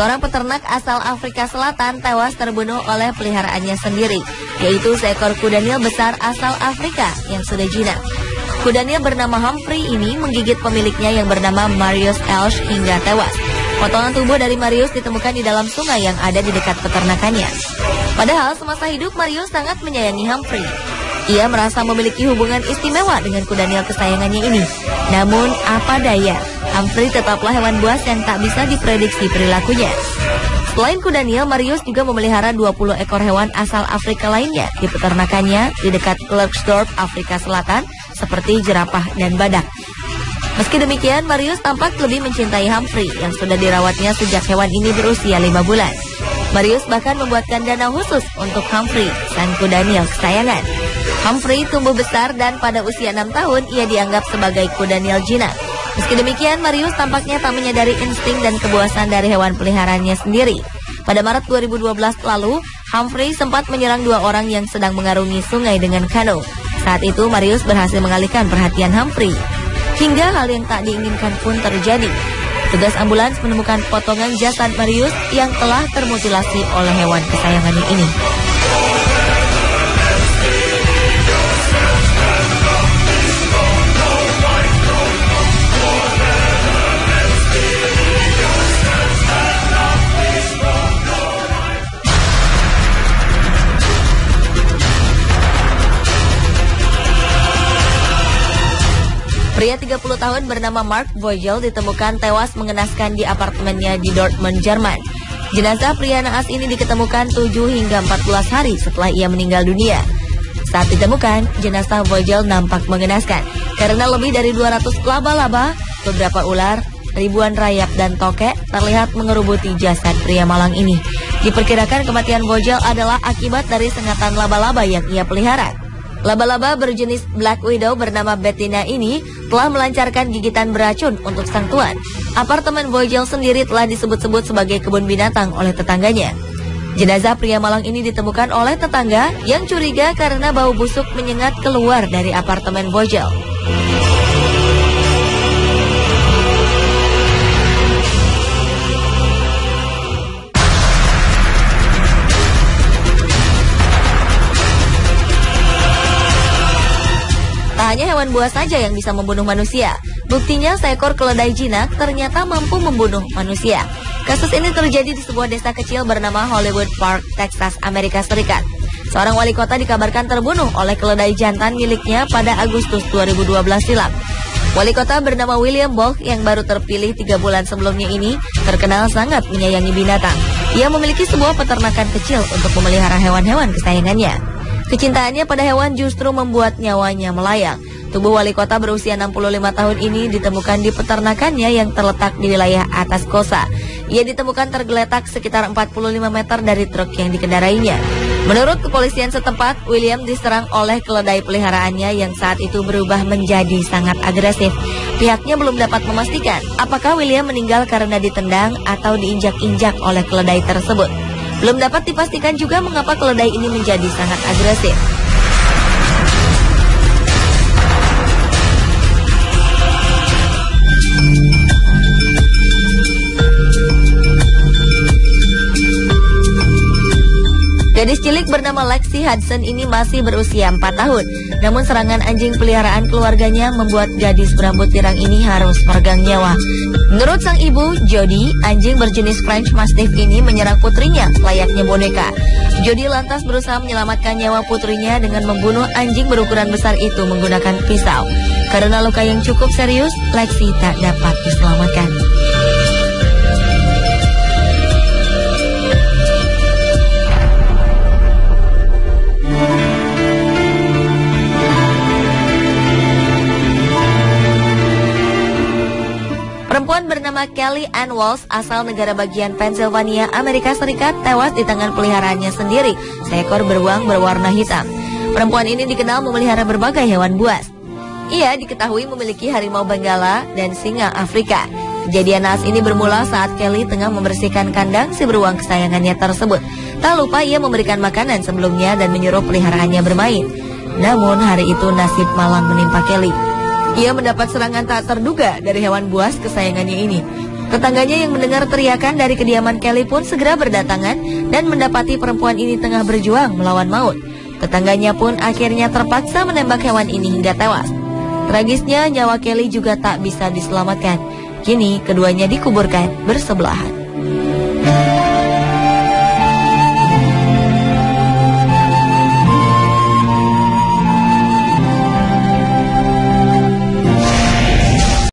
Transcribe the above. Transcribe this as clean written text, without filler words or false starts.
Seorang peternak asal Afrika Selatan tewas terbunuh oleh peliharaannya sendiri, yaitu seekor kuda Nil besar asal Afrika yang sudah jinak. Kuda Nil bernama Humphrey ini menggigit pemiliknya yang bernama Marius Elsh hingga tewas. Potongan tubuh dari Marius ditemukan di dalam sungai yang ada di dekat peternakannya. Padahal semasa hidup Marius sangat menyayangi Humphrey. Ia merasa memiliki hubungan istimewa dengan kuda Nil kesayangannya ini. Namun apa daya, Humphrey tetaplah hewan buas yang tak bisa diprediksi perilakunya. Selain kuda Nil, Marius juga memelihara 20 ekor hewan asal Afrika lainnya di peternakannya di dekat Klerksdorp, Afrika Selatan, seperti jerapah dan badak. Meski demikian, Marius tampak lebih mencintai Humphrey yang sudah dirawatnya sejak hewan ini berusia 5 bulan. Marius bahkan membuatkan danau khusus untuk Humphrey, sang kuda Nil kesayangan. Humphrey tumbuh besar dan pada usia 6 tahun ia dianggap sebagai kuda Nil jinak. Meski demikian, Marius tampaknya tak menyadari insting dan kebuasan dari hewan peliharaannya sendiri. Pada Maret 2012 lalu, Humphrey sempat menyerang 2 orang yang sedang mengarungi sungai dengan kano. Saat itu, Marius berhasil mengalihkan perhatian Humphrey. Hingga hal yang tak diinginkan pun terjadi. Tugas ambulans menemukan potongan jasad Marius yang telah termutilasi oleh hewan kesayangannya ini. Pria 30 tahun bernama Mark Vogel ditemukan tewas mengenaskan di apartemennya di Dortmund, Jerman. Jenazah pria naas ini diketemukan 7 hingga 14 hari setelah ia meninggal dunia. Saat ditemukan, jenazah Vogel nampak mengenaskan karena lebih dari 200 laba-laba, beberapa ular, ribuan rayap dan tokek terlihat mengerubuti jasad pria malang ini. Diperkirakan kematian Vogel adalah akibat dari sengatan laba-laba yang ia pelihara. Laba-laba berjenis Black Widow bernama Bettina ini telah melancarkan gigitan beracun untuk sang tuan. Apartemen Vogel sendiri telah disebut-sebut sebagai kebun binatang oleh tetangganya. Jenazah pria malang ini ditemukan oleh tetangga yang curiga karena bau busuk menyengat keluar dari apartemen Vogel. Tak hanya hewan buas saja yang bisa membunuh manusia. Buktinya seekor keledai jinak ternyata mampu membunuh manusia. Kasus ini terjadi di sebuah desa kecil bernama Hollywood Park, Texas, Amerika Serikat. Seorang wali kota dikabarkan terbunuh oleh keledai jantan miliknya pada Agustus 2012 silam. Wali kota bernama William Bolk yang baru terpilih 3 bulan sebelumnya ini terkenal sangat menyayangi binatang. Ia memiliki sebuah peternakan kecil untuk memelihara hewan-hewan kesayangannya. Kecintaannya pada hewan justru membuat nyawanya melayang. Tubuh wali kota berusia 65 tahun ini ditemukan di peternakannya yang terletak di wilayah atas Kosa. Ia ditemukan tergeletak sekitar 45 meter dari truk yang dikendarainya. Menurut kepolisian setempat, William diserang oleh keledai peliharaannya yang saat itu berubah menjadi sangat agresif. Pihaknya belum dapat memastikan apakah William meninggal karena ditendang atau diinjak-injak oleh keledai tersebut. Belum dapat dipastikan juga mengapa keledai ini menjadi sangat agresif. Gadis cilik bernama Lexi Hudson ini masih berusia 4 tahun. Namun serangan anjing peliharaan keluarganya membuat gadis berambut pirang ini harus meregang nyawa. Menurut sang ibu, Jody, anjing berjenis French Mastiff ini menyerang putrinya layaknya boneka. Jody lantas berusaha menyelamatkan nyawa putrinya dengan membunuh anjing berukuran besar itu menggunakan pisau. Karena luka yang cukup serius, Lexi tak dapat diselamatkan. Perempuan bernama Kelly Ann Walsh asal negara bagian Pennsylvania, Amerika Serikat tewas di tangan peliharaannya sendiri, seekor beruang berwarna hitam. Perempuan ini dikenal memelihara berbagai hewan buas. Ia diketahui memiliki harimau Benggala dan singa Afrika. Kejadian naas ini bermula saat Kelly tengah membersihkan kandang si beruang kesayangannya tersebut. Tak lupa ia memberikan makanan sebelumnya dan menyuruh peliharaannya bermain. Namun hari itu nasib malang menimpa Kelly. Ia mendapat serangan tak terduga dari hewan buas kesayangannya ini. Tetangganya yang mendengar teriakan dari kediaman Kelly pun segera berdatangan dan mendapati perempuan ini tengah berjuang melawan maut. Tetangganya pun akhirnya terpaksa menembak hewan ini hingga tewas. Tragisnya, nyawa Kelly juga tak bisa diselamatkan. Kini keduanya dikuburkan bersebelahan.